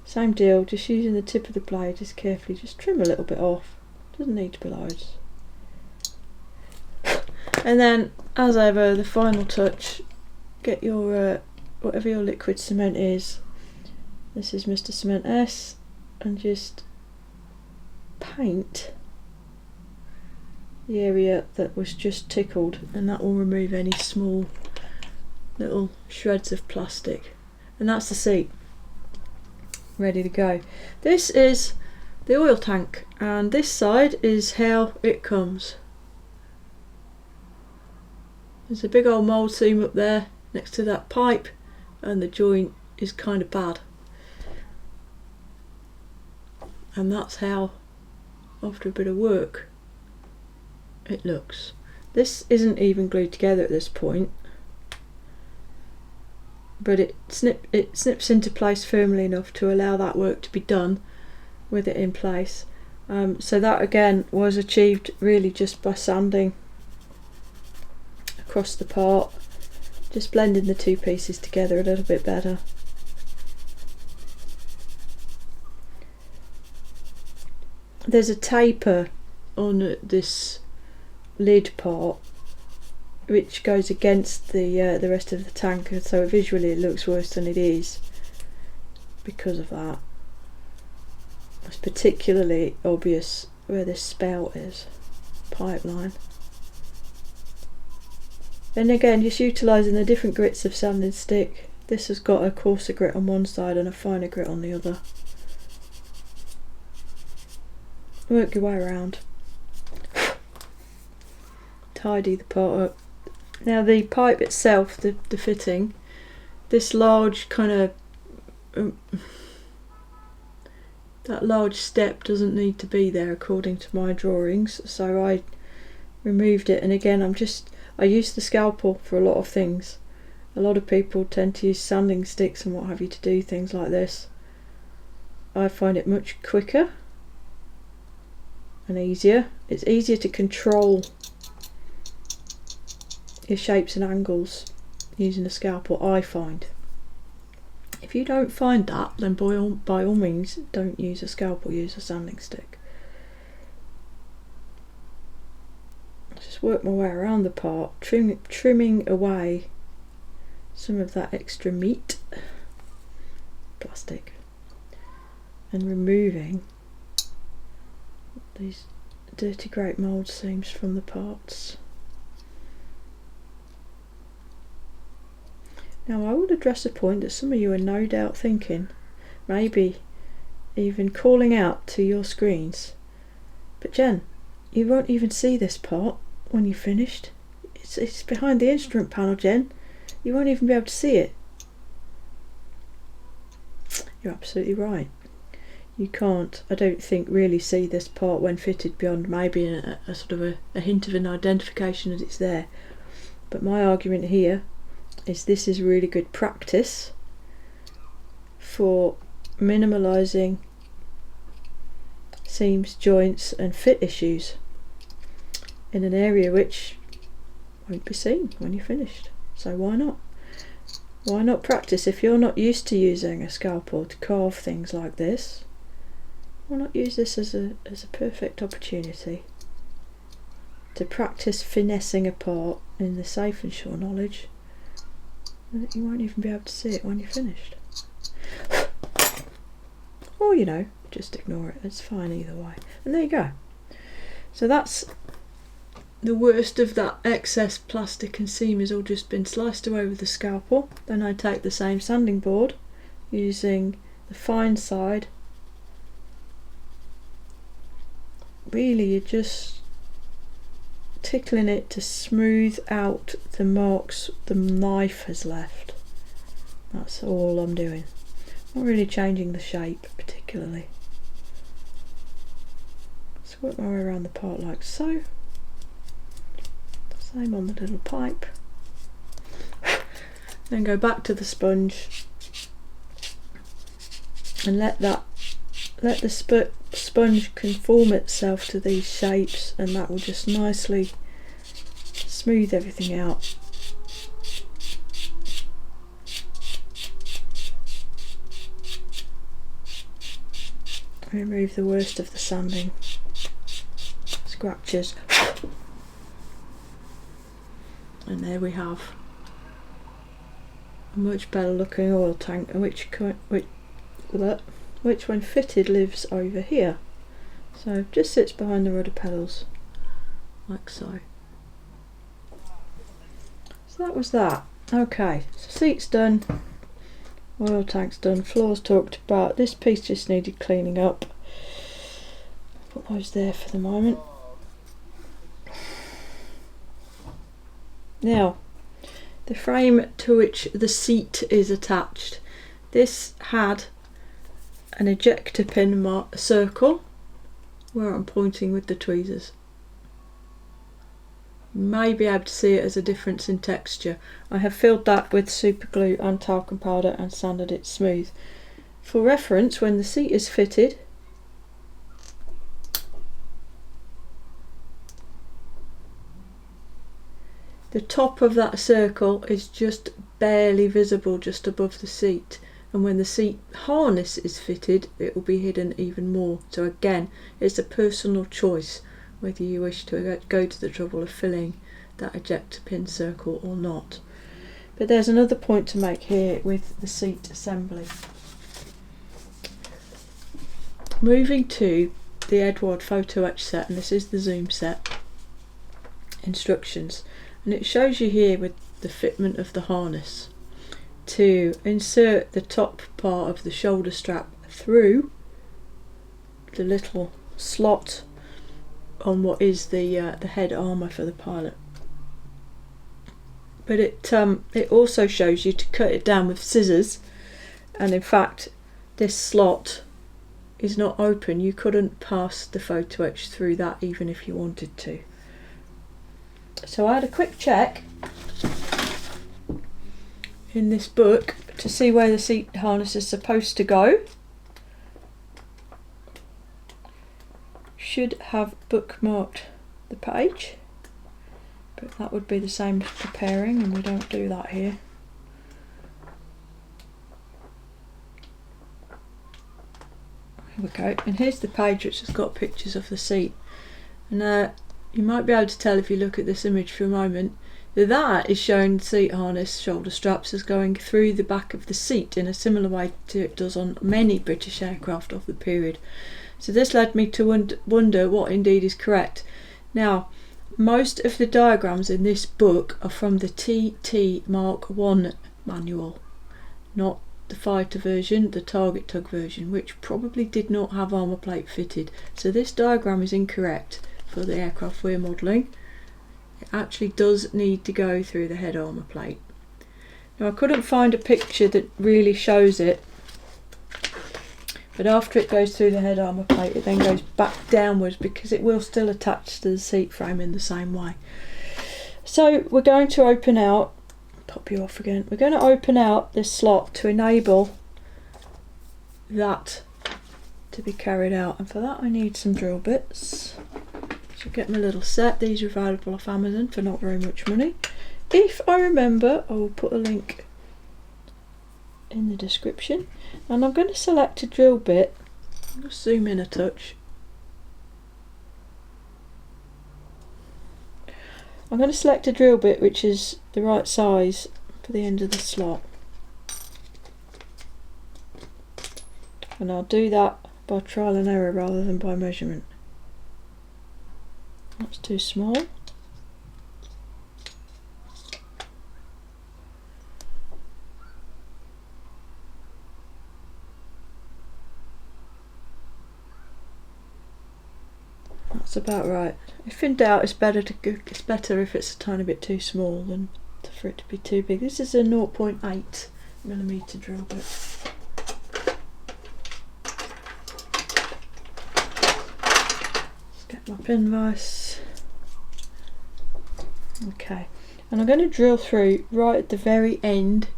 Same deal, just using the tip of the blade, just carefully, just trim a little bit off. Doesn't need to be loads. And then, as ever, the final touch, get your whatever your liquid cement is. This is Mr. Cement S, and just paint the area that was just tickled, and that will remove any small little shreds of plastic. And that's the seat, ready to go. This is the oil tank, and this side is how it comes. There's a big old mould seam up there next to that pipe, and the joint is kind of bad. And that's how, after a bit of work, it looks. This isn't even glued together at this point, but it snips into place firmly enough to allow that work to be done with it in place. So that again was achieved really just by sanding across the part, just blending the two pieces together a little bit better. There's a taper on this lid part which goes against the rest of the tank, so visually it looks worse than it is because of that. It's particularly obvious where this spout is, pipeline. And again, just utilising the different grits of sanding stick. This has got a coarser grit on one side and a finer grit on the other. Work your way around. Tidy the part up. Now the pipe itself, the fitting, this large kind of that large step doesn't need to be there according to my drawings, so I removed it. And again, I use the scalpel for a lot of things. A lot of people tend to use sanding sticks and what have you to do things like this. I find it much quicker and easier. It's easier to control your shapes and angles using a scalpel, I find. If you don't find that, then by all means don't use a scalpel, use a sanding stick. Just work my way around the part, trimming away some of that extra meat, plastic, and removing these dirty great mould seams from the parts. Now I would address a point that some of you are no doubt thinking, maybe even calling out to your screens. But Jen, you won't even see this part when you're finished. It's behind the instrument panel, Jen. You won't even be able to see it. You're absolutely right. You can't, I don't think, really see this part when fitted beyond maybe a sort of a hint of an identification that it's there. But my argument here is this is really good practice for minimalising seams, joints and fit issues in an area which won't be seen when you're finished. So why not? Why not practice? If you're not used to using a scalpel to carve things like this, why not use this as a perfect opportunity to practice finessing a part in the safe and sure knowledge that you won't even be able to see it when you're finished. Or, you know, just ignore it. It's fine either way. And there you go. So that's the worst of that excess plastic and seam has all just been sliced away with the scalpel. Then I take the same sanding board using the fine side. Really, you're just tickling it to smooth out the marks the knife has left. That's all I'm doing. Not really changing the shape particularly. Just work my way around the part like so. Same on the little pipe. Then go back to the sponge and let the sponge conform itself to these shapes, and that will just nicely smooth everything out. Remove the worst of the sanding scratches, and there we have a much better looking oil tank, which when fitted lives over here. So it just sits behind the rudder pedals like so. So that was that. Okay, so seat's done, oil tank's done, floor's talked about. This piece just needed cleaning up. Put those there for the moment. Now, the frame to which the seat is attached. This had an ejector pin circle where I'm pointing with the tweezers. You may be able to see it as a difference in texture. I have filled that with super glue and talcum powder and sanded it smooth. For reference, when the seat is fitted, the top of that circle is just barely visible just above the seat, and when the seat harness is fitted it will be hidden even more. So again, it's a personal choice whether you wish to go to the trouble of filling that ejector pin circle or not. But there's another point to make here with the seat assembly. Moving to the Edward photo etch set, and this is the zoom set instructions, and it shows you here with the fitment of the harness to insert the top part of the shoulder strap through the little slot on what is the head armour for the pilot. But it also shows you to cut it down with scissors, and in fact this slot is not open. You couldn't pass the photo etch through that even if you wanted to. So I had a quick check in this book to see where the seat harness is supposed to go. Should have bookmarked the page, but that would be the same as preparing, and we don't do that here. Here we go, and here's the page which has got pictures of the seat, and you might be able to tell if you look at this image for a moment that is showing the seat harness shoulder straps as going through the back of the seat in a similar way to it does on many British aircraft of the period. So this led me to wonder what indeed is correct. Now, most of the diagrams in this book are from the TT Mark 1 manual, not the fighter version, the target tug version, which probably did not have armour plate fitted. So this diagram is incorrect for the aircraft we're modelling. It actually does need to go through the head armour plate. Now I couldn't find a picture that really shows it, but after it goes through the head armour plate it then goes back downwards because it will still attach to the seat frame in the same way. So we're going to open out, pop you off again, we're going to open out this slot to enable that to be carried out, and for that I need some drill bits. So get my little set. These are available off Amazon for not very much money. If I remember, I will put a link in the description. And I'm going to select a drill bit. I'll zoom in a touch. I'm going to select a drill bit which is the right size for the end of the slot. And I'll do that by trial and error rather than by measurement. That's too small. That's about right. If in doubt, it's better if it's a tiny bit too small than for it to be too big. This is a 0.8mm drill bit. Get my pin vise. Okay, and I'm going to drill through right at the very end,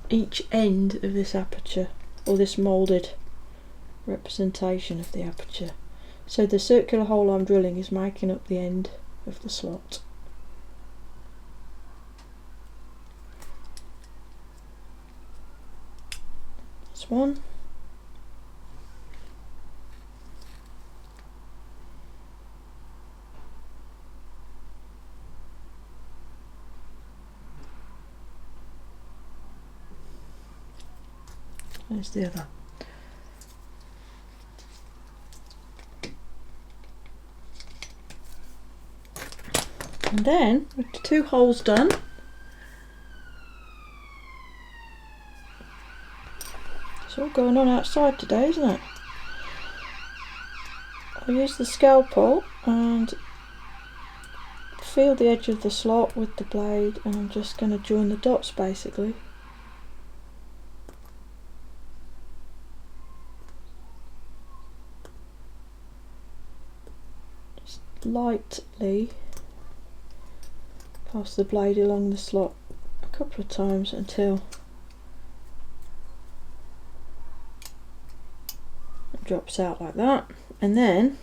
each end of this aperture, or this moulded representation of the aperture. So the circular hole I'm drilling is making up the end of the slot. That's one. There's the other. And then, with the two holes done, it's all going on outside today, isn't it? I'll use the scalpel and feel the edge of the slot with the blade, and I'm just going to join the dots basically. lightly pass the blade along the slot a couple of times until it drops out like that, and then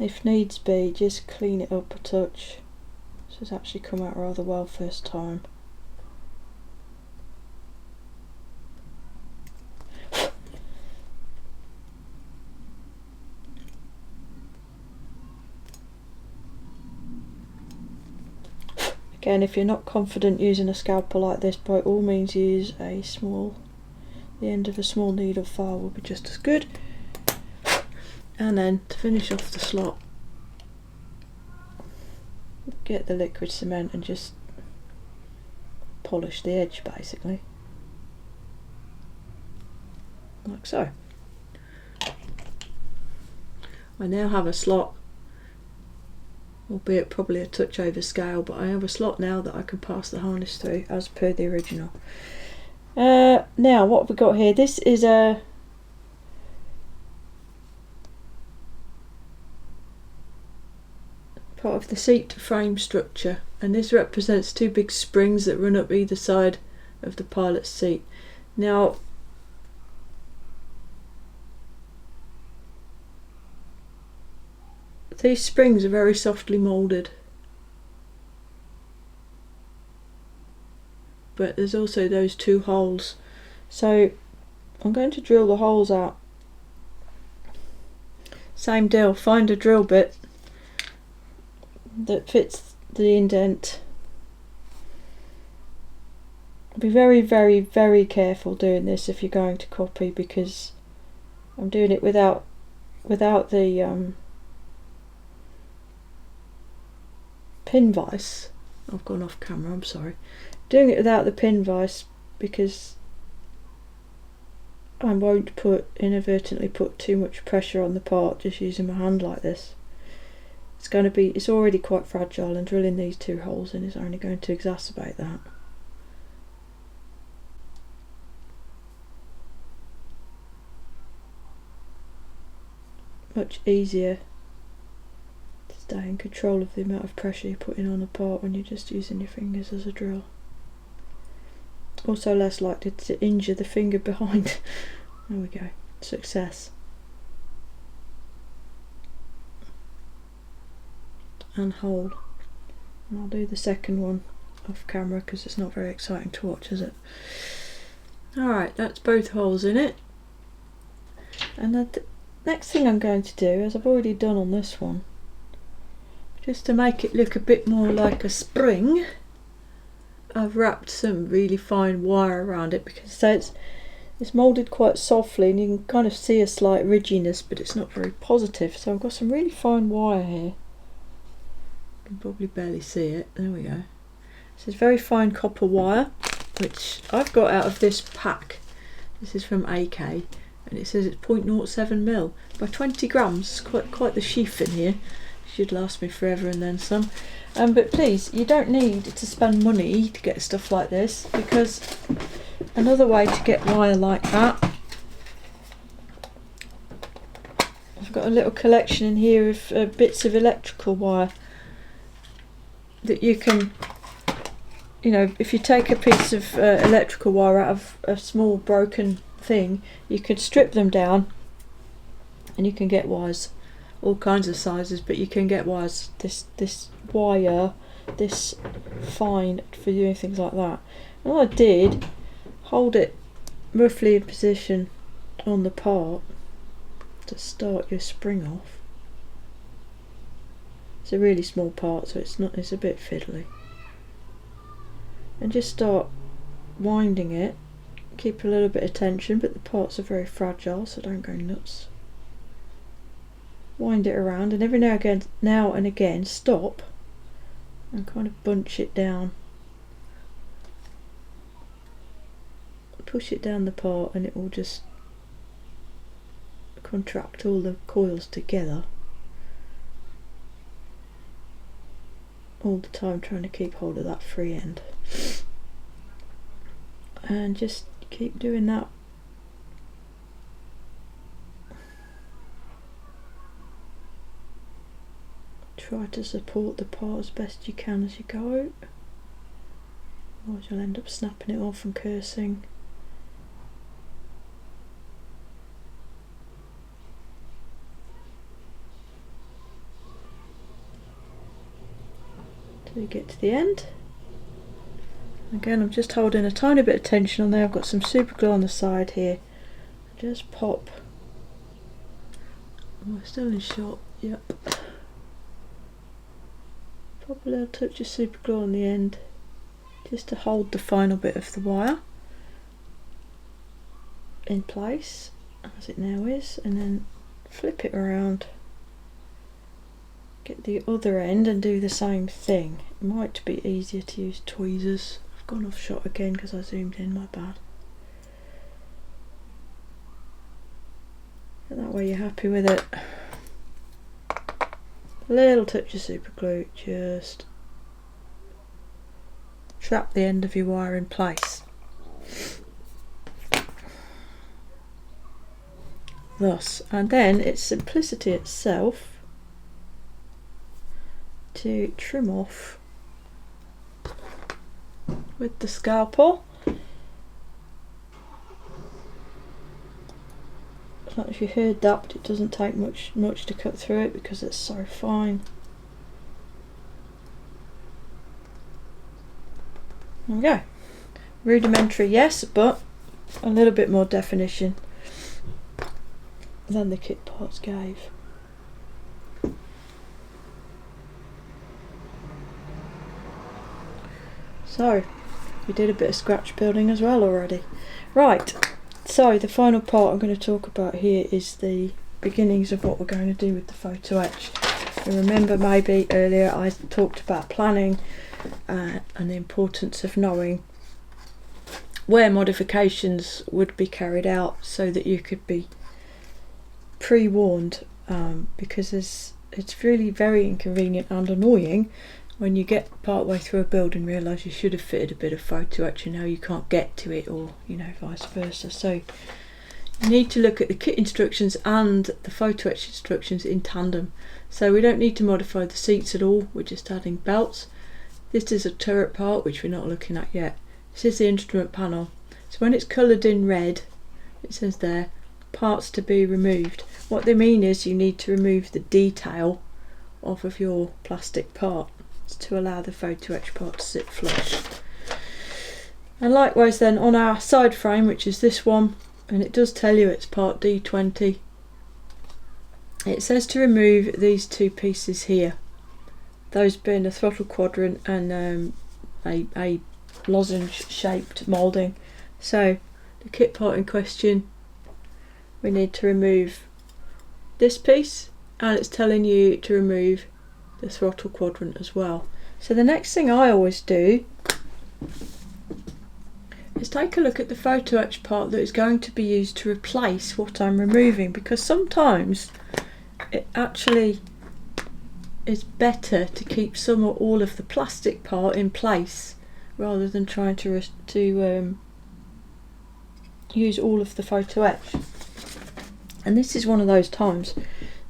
if needs be just clean it up a touch. This has actually come out rather well first time. Again, if you're not confident using a scalpel like this, by all means use the end of a small needle file will be just as good. And then to finish off the slot, get the liquid cement and just polish the edge basically, like so. I now have a slot, albeit probably a touch over scale, but I have a slot now that I can pass the harness through as per the original. Now what have we got here? This is a part of the seat to frame structure, and this represents two big springs that run up either side of the pilot's seat. Now these springs are very softly moulded, but there's also those two holes, so I'm going to drill the holes out. Same deal, find a drill bit that fits the indent. Be very, very, very careful doing this if you're going to copy, because I'm doing it without the pin vise. I've gone off camera, I'm sorry. Doing it without the pin vise because I won't inadvertently put too much pressure on the part just using my hand like this. It's already quite fragile, and drilling these two holes in is only going to exacerbate that. Much easier to stay in control of the amount of pressure you're putting on a part when you're just using your fingers as a drill. Also less likely to injure the finger behind. There we go. Success. And hole. And I'll do the second one off camera because it's not very exciting to watch, is it? Alright, that's both holes in it. And the next thing I'm going to do, as I've already done on this one, just to make it look a bit more like a spring, I've wrapped some really fine wire around it, because it's moulded quite softly and you can kind of see a slight ridginess, but it's not very positive. So I've got some really fine wire here. You can probably barely see it. There we go. This is very fine copper wire, which I've got out of this pack. This is from AK, and it says it's 0.07mm by 20 grams. Quite the sheaf in here. Should last me forever and then some. But please, you don't need to spend money to get stuff like this, because another way to get wire like that, I've got a little collection in here of bits of electrical wire that you can, if you take a piece of electrical wire out of a small broken thing, you could strip them down and you can get wires all kinds of sizes, but you can get wires this wire this fine for doing things like that. And all I did, hold it roughly in position on the part to start your spring off. It's a really small part, so it's a bit fiddly. And just start winding it. Keep a little bit of tension, but the parts are very fragile, so don't go nuts. Wind it around, and every now and again stop and kind of bunch it down. Push it down the part and it will just contract all the coils together. All the time trying to keep hold of that free end. And just keep doing that. Try to support the part as best you can as you go, otherwise you'll end up snapping it off and cursing. Till you get to the end. Again, I'm just holding a tiny bit of tension on there. I've got some super glue on the side here. Just pop. Oh, we're still in shot. Yep. Pop a little touch of super glue on the end, just to hold the final bit of the wire in place, as it now is, and then flip it around. Get the other end and do the same thing. It might be easier to use tweezers. I've gone off shot again because I zoomed in, my bad. And that way you're happy with it. A little touch of super glue, just trap the end of your wire in place. Thus, and then it's simplicity itself to trim off with the scalpel. I don't know if you heard that, but it doesn't take much to cut through it because it's so fine. There we go. Rudimentary, yes, but a little bit more definition than the kit parts gave. So, we did a bit of scratch building as well already. Right, so the final part I'm going to talk about here is the beginnings of what we're going to do with the photo etch. You remember maybe earlier I talked about planning and the importance of knowing where modifications would be carried out so that you could be pre-warned, because it's really very inconvenient and annoying when you get part way through a build and realise you should have fitted a bit of photo etch and now you can't get to it, or vice versa. So you need to look at the kit instructions and the photo etch instructions in tandem. So we don't need to modify the seats at all, we're just adding belts. This is a turret part which we're not looking at yet. This is the instrument panel. So when it's coloured in red, it says there, parts to be removed. What they mean is you need to remove the detail off of your plastic part to allow the photo etch part to sit flush. And likewise then on our side frame, which is this one, and it does tell you it's part D20, it says to remove these two pieces here, those being a throttle quadrant and a lozenge shaped moulding. So the kit part in question, we need to remove this piece, and it's telling you to remove the throttle quadrant as well. So the next thing I always do is take a look at the photo etch part that is going to be used to replace what I'm removing, because sometimes it actually is better to keep some or all of the plastic part in place rather than trying to use all of the photo etch. And this is one of those times.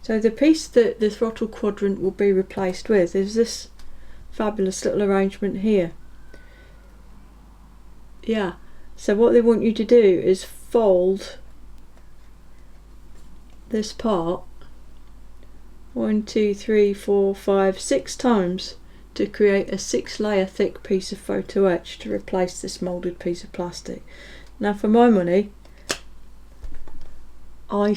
So the piece that the throttle quadrant will be replaced with is this fabulous little arrangement here. Yeah, so what they want you to do is fold this part 1, 2, 3, 4, 5, 6 times to create a 6-layer thick piece of photo etch to replace this moulded piece of plastic. Now for my money, I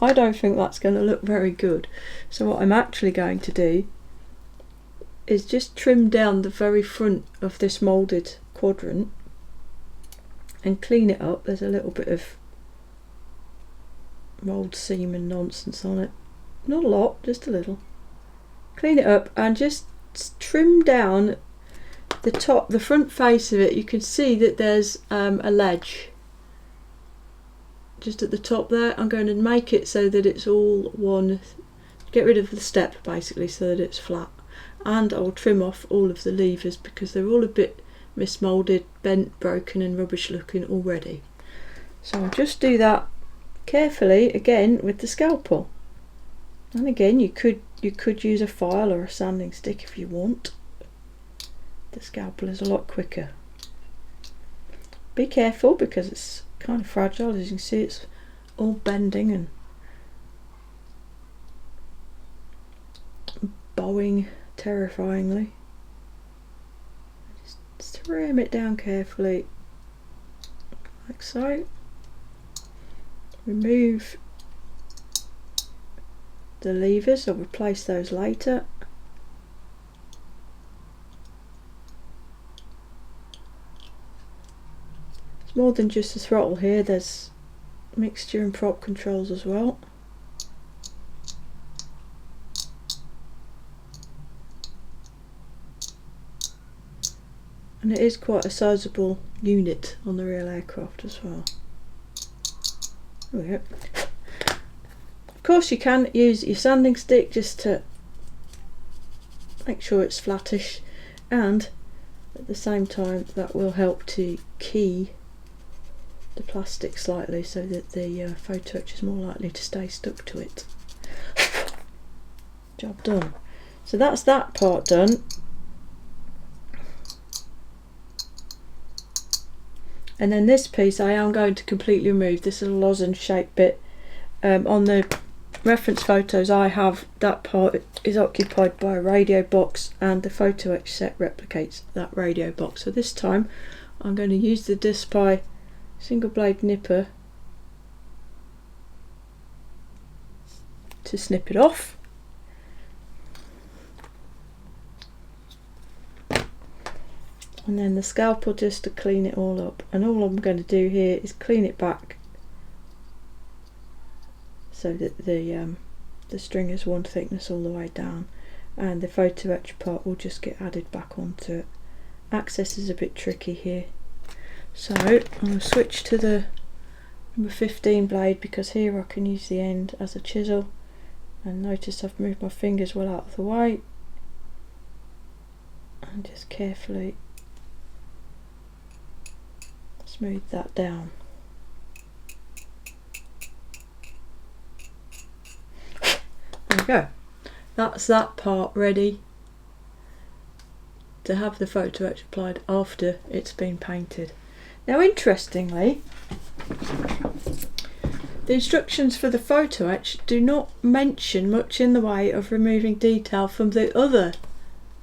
don't think that's going to look very good. So what I'm actually going to do is just trim down the very front of this moulded quadrant and clean it up. There's a little bit of mould seam and nonsense on it. Not a lot, just a little. Clean it up and just trim down the top, the front face of it. You can see that there's a ledge just at the top there. I'm going to make it so that it's all one, get rid of the step basically so that it's flat, and I'll trim off all of the levers because they're all a bit mismoulded, bent, broken and rubbish looking already. So I'll just do that carefully again with the scalpel. And again you could you could use a file or a sanding stick if you want. The scalpel is a lot quicker. Be careful because it's kind of fragile. As you can see, it's all bending and bowing terrifyingly. Just trim it down carefully, like so. Remove the levers, I'll replace those later. It's more than just the throttle here, there's mixture and prop controls as well. And it is quite a sizable unit on the real aircraft as well. There we go. Of course you can use your sanding stick just to make sure it's flattish, and at the same time that will help to key the plastic slightly so that the photo etch is more likely to stay stuck to it. Job done. So that's that part done. And then this piece I am going to completely remove. This little lozenge shaped bit. On the reference photos I have, that part is occupied by a radio box, and the photo etch set replicates that radio box. So this time I'm going to use the Display single blade nipper to snip it off. And then the scalpel just to clean it all up. And all I'm going to do here is clean it back so that the string is one thickness all the way down, and the photo etch part will just get added back onto it. Access is a bit tricky here, so I'm going to switch to the number 15 blade because here I can use the end as a chisel. And notice I've moved my fingers well out of the way, and just carefully smooth that down. There we go. That's that part ready to have the photo etch applied after it's been painted. Now interestingly, the instructions for the photo etch do not mention much in the way of removing detail from the other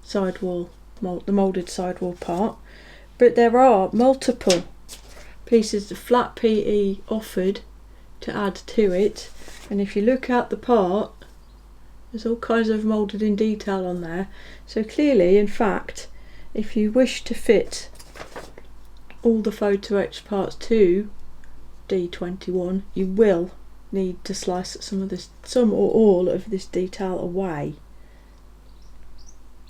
sidewall, the moulded sidewall part, but there are multiple pieces of flat PE offered to add to it, and if you look at the part, there's all kinds of moulded in detail on there. So clearly, in fact, if you wish to fit all the photo etch parts to D21, you will need to slice some or all of this detail away,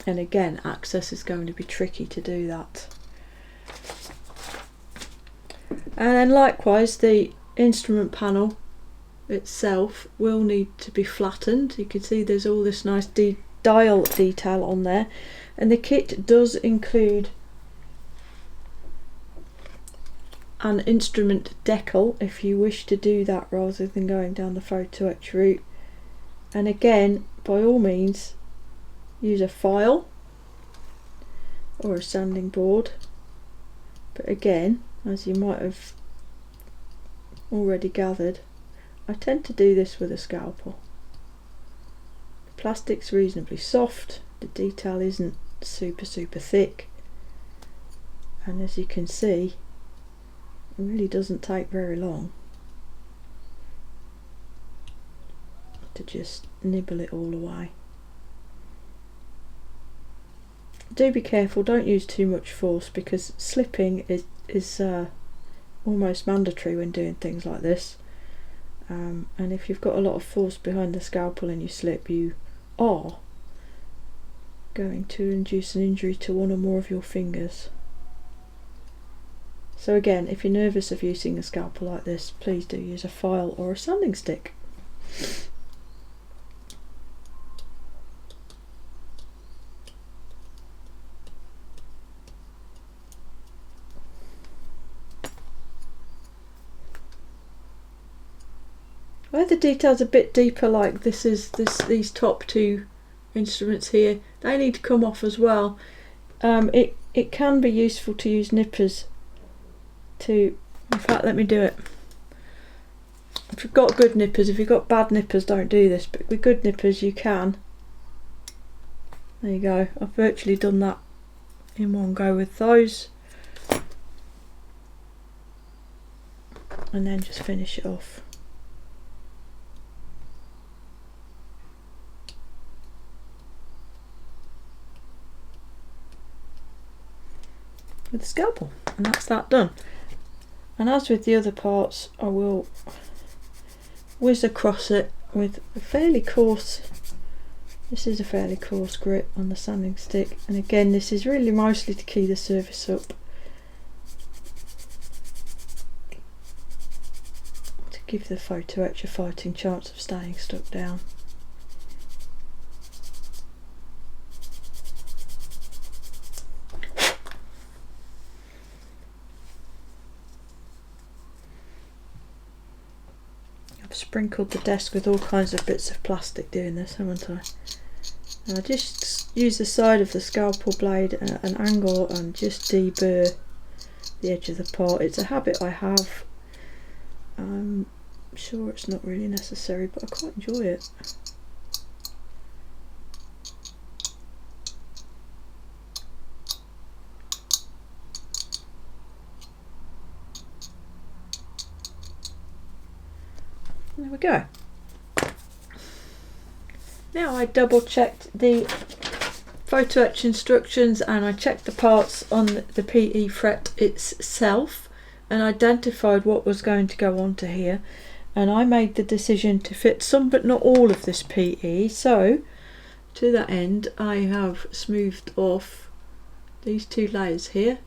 and again access is going to be tricky to do that. And then likewise the instrument panel itself will need to be flattened. You can see there's all this nice dial detail on there, and the kit does include an instrument decal if you wish to do that rather than going down the photo etch route. And again, by all means, use a file or a sanding board, but again, as you might have already gathered, I tend to do this with a scalpel. The plastic's reasonably soft, the detail isn't super thick, and as you can see, it really doesn't take very long to just nibble it all away. Do be careful, don't use too much force because slipping is almost mandatory when doing things like this, and if you've got a lot of force behind the scalpel and you slip, you are going to induce an injury to one or more of your fingers. So again, if you're nervous of using a scalpel like this, please do use a file or a sanding stick. Where the detail's a bit deeper, like these top two instruments here, they need to come off as well. It can be useful to use nippers to, in fact let me do it. If you've got good nippers, if you've got bad nippers don't do this, but with good nippers you can. There you go, I've virtually done that in one go with those. And then just finish it off. With the scalpel, and that's that done. And as with the other parts, I will whiz across it with a fairly coarse, this is a fairly coarse grit on the sanding stick, and again this is really mostly to key the surface up, to give the photo etch a fighting chance of staying stuck down. Sprinkled the desk with all kinds of bits of plastic doing this, haven't I? And I just use the side of the scalpel blade at an angle and just deburr the edge of the part. It's a habit I have. I'm sure it's not really necessary, but I quite enjoy it. There we go. Now I double checked the photo etch instructions and I checked the parts on the PE fret itself and identified what was going to go onto here, and I made the decision to fit some but not all of this PE. So to that end I have smoothed off these two layers here,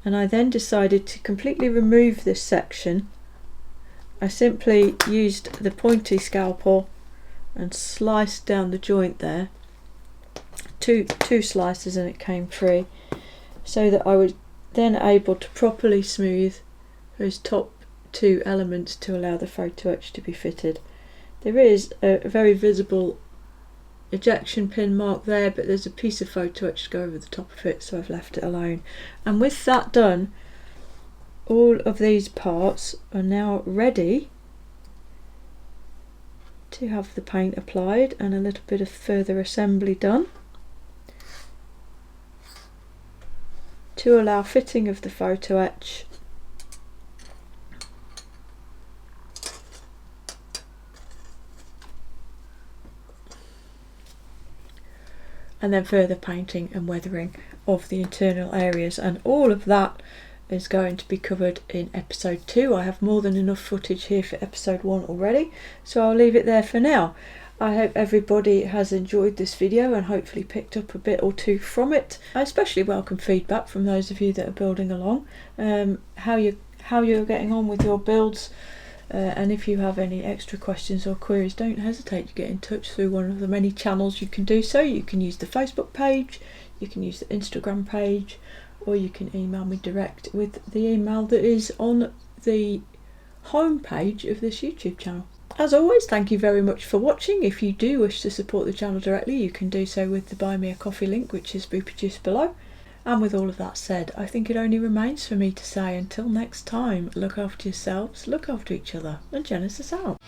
and I then decided to completely remove this section. I simply used the pointy scalpel and sliced down the joint there, two slices, and it came free, so that I was then able to properly smooth those top two elements to allow the photo etch to be fitted. There is a very visible ejection pin mark there, but there's a piece of photo etch to go over the top of it, so I've left it alone. And with that done, all of these parts are now ready to have the paint applied and a little bit of further assembly done to allow fitting of the photo etch and then further painting and weathering of the internal areas, and all of that is going to be covered in episode 2. I have more than enough footage here for episode 1 already, so I'll leave it there for now. I hope everybody has enjoyed this video and hopefully picked up a bit or two from it. I especially welcome feedback from those of you that are building along, how you're getting on with your builds, and if you have any extra questions or queries, don't hesitate to get in touch through one of the many channels you can do so. You can use the Facebook page, you can use the Instagram page, or you can email me direct with the email that is on the home page of this YouTube channel. As always, thank you very much for watching. If you do wish to support the channel directly, you can do so with the Buy Me a Coffee link, which is reproduced below. And with all of that said, I think it only remains for me to say until next time, look after yourselves, look after each other, and Genesis out.